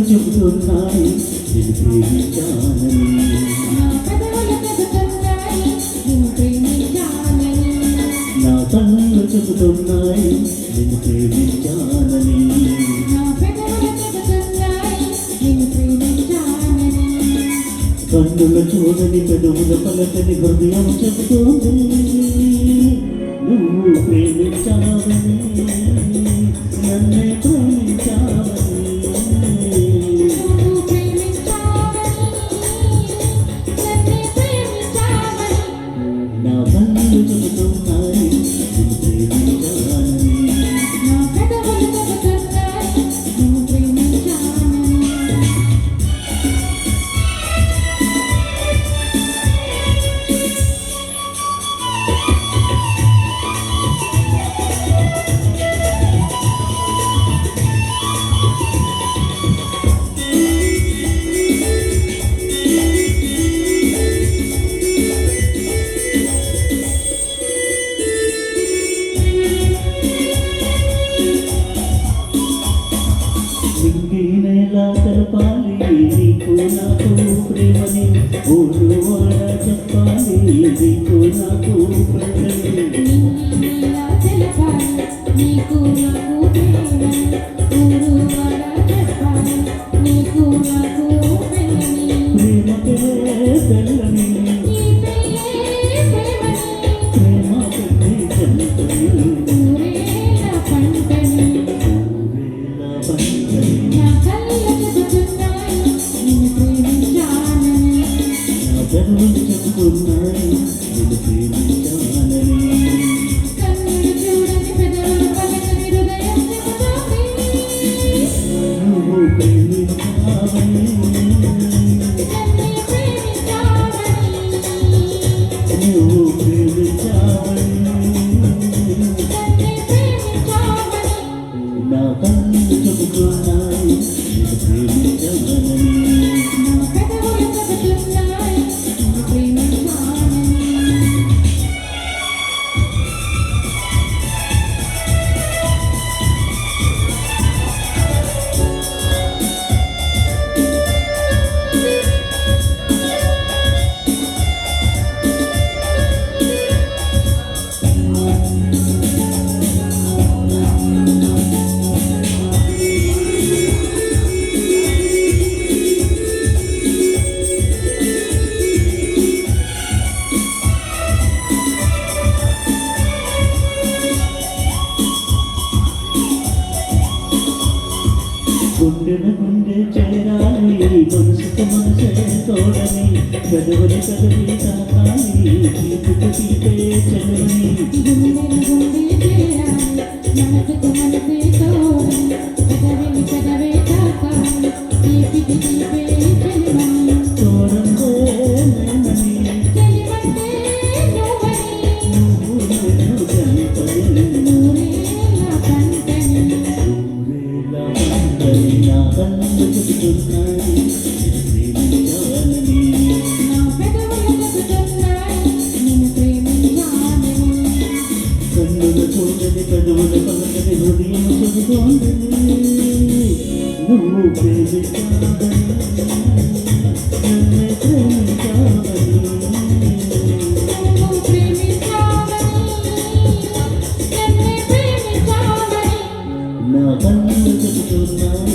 చెబుతున్నాయి నిన్ను ప్రేమించానని. నా కళ్ళు చెబుతున్నాయి నిన్ను ప్రేమించానని. కన్నుల చూడని పెదవుల పలకని హృదయం చెబుతోంది నువ్వు ప్రేమించావని, నన్నే ప్రేమించావని. నా కన్నులు చెబుతున్నాయి నిన్ను ప్రేమించానని. ఎలా తెలపాలి నీకు నాకు ప్రేమని, ఊరు వాడ చెప్పాలి నీకు నాకు ప్రేమని. ప్రేమకే తెల్లని ప్రేమ పెట్టి చెల్లని చెబుతున్నాయి నిన్ను ప్రేమించానని. నువ్వు ప్రేమించావని, నువ్వు ప్రేమించావని. నా కళ్ళు చెబుతున్నాయి నిన్ను ప్రేమించానని. గుండెన గుండె చేరాలి మనసుకు మనసే తోడని, పెదవుని పెదవి తాకాలి తీపుకు తీపే చెలని. తోడందే నేనని నువ్వు నేను జంటని. నా కళ్ళు చెబుతున్నాయి నిన్ను ప్రేమించానని. కన్నుల చూడని పెదవుల పలకని హృదయం చెబుతోంది నువ్వు ప్రేమించావని, నన్నే ప్రేమించావని. నా కళ్ళు చెబుతున్నాయి